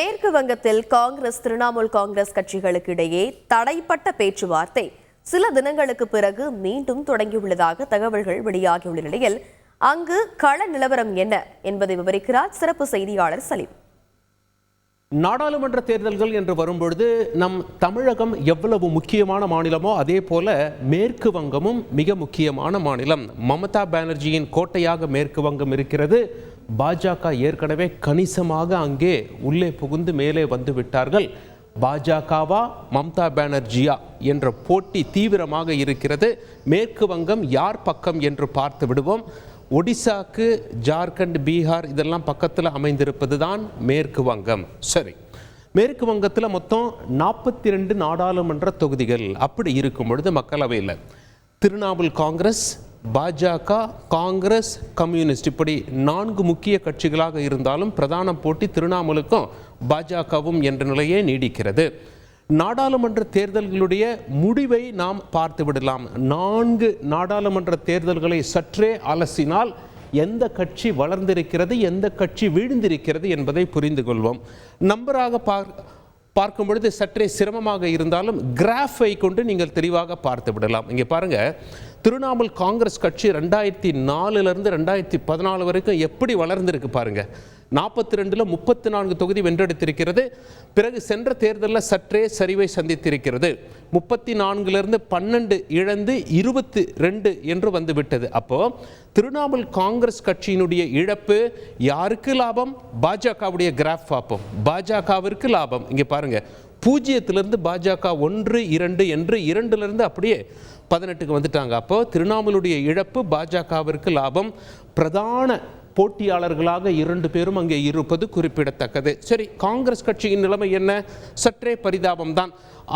மேற்கு வங்கத்தில் காங்கிரஸ் திரிணாமுல் காங்கிரஸ் கட்சிகளுக்கு இடையே தடைப்பட்ட பேச்சுவார்த்தை சில தினங்களுக்கு பிறகு மீண்டும் தொடங்கியுள்ளதாக தகவல்கள் வெளியாகியுள்ள நிலையில் அங்கு கள நிலவரம் என்ன என்பதை விவரிக்கிறார் சிறப்பு செய்தியாளர் சலீம். நாடாளுமன்ற தேர்தல்கள் என்று வரும்பொழுது நம் தமிழகம் எவ்வளவு முக்கியமான மாநிலமோ அதே போல மேற்கு வங்கமும் மிக முக்கியமான மாநிலம். மமதா பானர்ஜியின் கோட்டையாக மேற்கு வங்கம் இருக்கிறது. பாஜக ஏற்கனவே கணிசமாக அங்கே உள்ளே புகுந்து மேலே வந்து விட்டார்கள். பாஜகவா மம்தா பானர்ஜியா என்ற போட்டி தீவிரமாக இருக்கிறது. மேற்கு வங்கம் யார் பக்கம் என்று பார்த்து விடுவோம். ஒடிசாக்கு, ஜார்க்கண்ட், பீகார் இதெல்லாம் பக்கத்தில் அமைந்திருப்பது தான் மேற்கு வங்கம். சரி, மேற்கு வங்கத்தில் மொத்தம் 42 நாடாளுமன்ற தொகுதிகள். அப்படி இருக்கும் பொழுது மக்களவையில் திரிணாமுல் காங்கிரஸ், பாஜக, காங்கிரஸ், கம்யூனிஸ்ட் இப்படி 4 முக்கிய கட்சிகளாக இருந்தாலும் பிரதான போட்டி திரிணாமுலுக்கும் பாஜகவும் என்ற நிலையே நீடிக்கிறது. நாடாளுமன்ற தேர்தல்களுடைய முடிவை நாம் பார்த்து விடலாம். 4 நாடாளுமன்ற தேர்தல்களை சற்றே அலசினால் எந்த கட்சி வளர்ந்திருக்கிறது, எந்த கட்சி வீழ்ந்திருக்கிறது என்பதை புரிந்து கொள்வோம். நம்பராக பார்க்கும் பொழுது சற்றே சிரமமாக இருந்தாலும் கிராஃபை கொண்டு நீங்கள் தெளிவாக பார்த்து விடலாம். இங்கே பாருங்க, திரிணாமுல் காங்கிரஸ் கட்சி 2004 2014 வரைக்கும் எப்படி வளர்ந்திருக்கு பாருங்க. 42 34 தொகுதி வென்றெடுத்திருக்கிறது. பிறகு சென்ற தேர்தலில் சற்றே சரிவை சந்தித்திருக்கிறது. 34 12 இழந்து 22 என்று வந்துவிட்டது. அப்போ திரிணாமுல் காங்கிரஸ் கட்சியினுடைய இழப்பு யாருக்கு லாபம்? பாஜகவுடைய கிராஃப் பார்ப்போம். பாஜகவிற்கு லாபம். இங்கே பாருங்க, 0 பாஜக 1 2 என்று 2 அப்படியே 18க்கு வந்துட்டாங்க. அப்போ திரிணாமுலுடைய இழப்பு பாஜகவிற்கு லாபம். பிரதான போட்டியாளர்களாக 2 பேரும் அங்கே இருப்பது குறிப்பிடத்தக்கது. சரி, காங்கிரஸ் கட்சியின் நிலைமை என்ன? சற்றே பரிதாபம் தான்.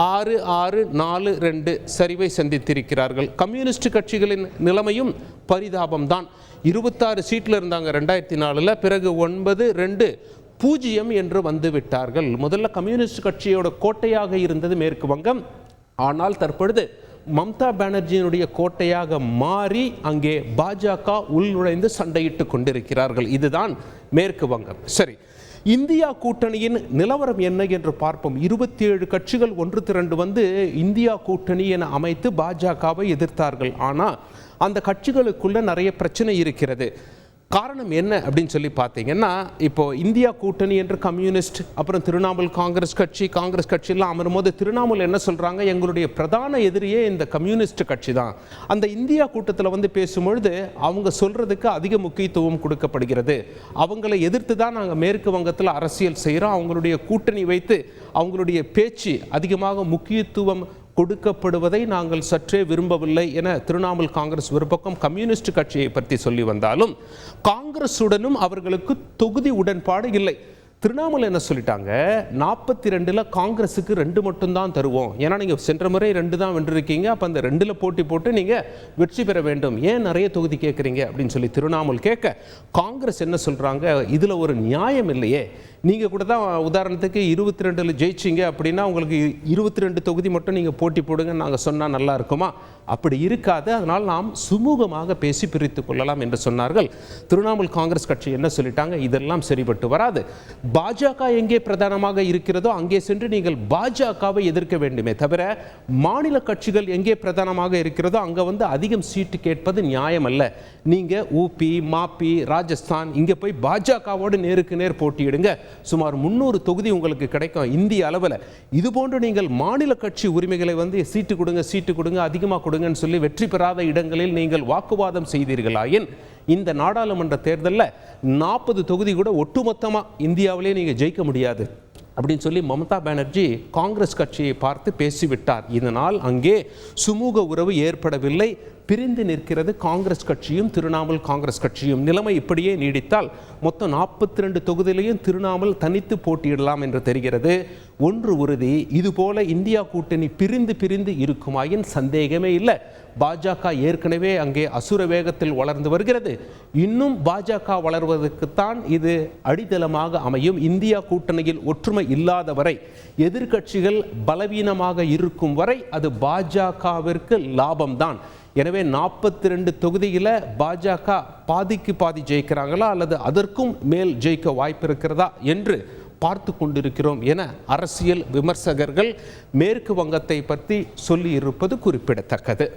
6-6-4-2 சரிவை சந்தித்திருக்கிறார்கள். கம்யூனிஸ்ட் கட்சிகளின் நிலைமையும் பரிதாபம் தான். 26 சீட்டில் இருந்தாங்க 2004. பிறகு 9-2-0 என்று வந்து விட்டார்கள். முதல்ல கம்யூனிஸ்ட் கட்சியோட கோட்டையாக இருந்தது மேற்கு வங்கம். ஆனால் தற்பொழுது மம்தா பானர்ஜியினுடைய கோட்டையாக மாறி அங்கே பாஜக உள்நுழைந்து சண்டையிட்டு கொண்டிருக்கிறார்கள். இதுதான் மேற்கு வங்கம். சரி, இந்தியா கூட்டணியின் நிலவரம் என்ன என்று பார்ப்போம். 27 கட்சிகள் ஒன்று திரண்டு வந்து இந்தியா கூட்டணி என அமைத்து பாஜகவை எதிர்த்தார்கள். ஆனால் அந்த கட்சிகளுக்குள்ள நிறைய பிரச்சனை இருக்கிறது. காரணம் என்ன அப்படின்னு சொல்லி பார்த்தீங்கன்னா, இப்போ இந்தியா கூட்டணி என்று கம்யூனிஸ்ட் அப்புறம் திரிணாமுல் காங்கிரஸ் கட்சியெல்லாம் அமரும்போது திரிணாமுல் என்ன சொல்றாங்க, எங்களுடைய பிரதான எதிரியே இந்த கம்யூனிஸ்ட் கட்சி தான். அந்த இந்தியா கூட்டத்தில் வந்து பேசும்பொழுது அவங்க சொல்றதுக்கு அதிக முக்கியத்துவம் கொடுக்கப்படுகிறது. அவங்களை எதிர்த்து தான் நாங்கள் மேற்கு வங்கத்தில் அரசியல் செய்கிறோம். அவங்களுடைய கூட்டணி வைத்து அவங்களுடைய பேச்சு அதிகமாக முக்கியத்துவம் கொடுக்கப்படுவதை நாங்கள் சற்றே விரும்பவில்லை என திரிணாமுல் காங்கிரஸ் ஒரு பக்கம் கம்யூனிஸ்ட் கட்சியை பற்றி சொல்லி வந்தாலும் காங்கிரசுடனும் அவர்களுக்கு தொகுதி உடன்பாடு இல்லை. திரிணாமுல் என்ன சொல்லிட்டாங்க, 42 காங்கிரஸுக்கு 2 மட்டும்தான் தருவோம். ஏன்னா நீங்கள் சென்ற முறை 2 தான் வென்றிருக்கீங்க. அப்போ அந்த 2 போட்டி போட்டு நீங்கள் வெற்றி பெற வேண்டும். ஏன் நிறைய தொகுதி கேட்குறீங்க அப்படின்னு சொல்லி திரிணாமுல் கேட்க, காங்கிரஸ் என்ன சொல்கிறாங்க, இதில் ஒரு நியாயம் இல்லையே. நீங்கள் கூட தான் உதாரணத்துக்கு 22 ஜெயிச்சிங்க அப்படின்னா உங்களுக்கு 22 தொகுதி மட்டும் நீங்கள் போட்டி போடுங்கன்னு நாங்கள் சொன்னால் நல்லா இருக்குமா? அப்படி இருக்காது. அதனால் நாம் சுமூகமாக பேசி பிரித்து கொள்ளலாம் என்று சொன்னார்கள். திரிணாமுல் காங்கிரஸ் கட்சி என்ன சொல்லிட்டாங்க, இதெல்லாம் சரிபட்டு வராது. பாஜக எங்கே பிரதானமாக இருக்கிறதோ அங்கே சென்று நீங்கள் பாஜகவை எதிர்க்க வேண்டுமே தவிர மாநில கட்சிகள் எங்கே பிரதானமாக இருக்கிறதோ அங்கே வந்து அதிகம் சீட்டு கேட்பது நியாயம் அல்ல. நீங்கள் ஊபி, மாப்பி, ராஜஸ்தான் இங்கே போய் பாஜகவோடு நேருக்கு நேர் போட்டியிடுங்க. சுமார் 300 தொகுதி உங்களுக்கு கிடைக்கும் இந்திய அளவில். இதுபோன்று நீங்கள் மாநில கட்சி உரிமைகளை வந்து சீட்டு கொடுங்க அதிகமாக கொடுங்கன்னு சொல்லி வெற்றி பெறாத இடங்களில் நீங்கள் வாக்குவாதம் செய்தீர்களாயின் இந்த நாடாளுமன்ற தேர்தலில் 40 தொகுதி கூட ஒட்டுமொத்தமாக இந்தியாவிலே நீங்கள் ஜெயிக்க முடியாது அப்படின்னு சொல்லி மம்தா பானர்ஜி காங்கிரஸ் கட்சியை பார்த்து பேசிவிட்டார். இதனால் அங்கே சுமூக உறவு ஏற்படவில்லை. பிரிந்து நிற்கிறது காங்கிரஸ் கட்சியும் திரிணாமுல் காங்கிரஸ் கட்சியும். நிலைமை இப்படியே நீடித்தால் மொத்தம் 42 தொகுதியிலையும் திரிணாமுல் தனித்து போட்டியிடலாம் என்று தெரிகிறது. ஒன்று உறுதி, இதுபோல இந்தியா கூட்டணி பிரிந்து இருக்குமாயின் சந்தேகமே இல்லை. பாஜக ஏற்கனவே அங்கே அசுர வேகத்தில் வளர்ந்து வருகிறது. இன்னும் பாஜக வளர்வதற்குத்தான் இது அடித்தளமாக அமையும். இந்தியா கூட்டணியில் ஒற்றுமை இல்லாத வரை, எதிர்க்கட்சிகள் பலவீனமாக இருக்கும் வரை அது பாஜகவிற்கு லாபம்தான். எனவே 42 தொகுதியில் பாஜக பாதிக்கு பாதி ஜெயிக்கிறாங்களா அல்லது அதற்கும் மேல் ஜெயிக்க வாய்ப்பு இருக்கிறதா என்று பார்த்து கொண்டிருக்கிறோம் என அரசியல் விமர்சகர்கள் மேற்கு வங்கத்தை பற்றி சொல்லியிருப்பது குறிப்பிடத்தக்கது.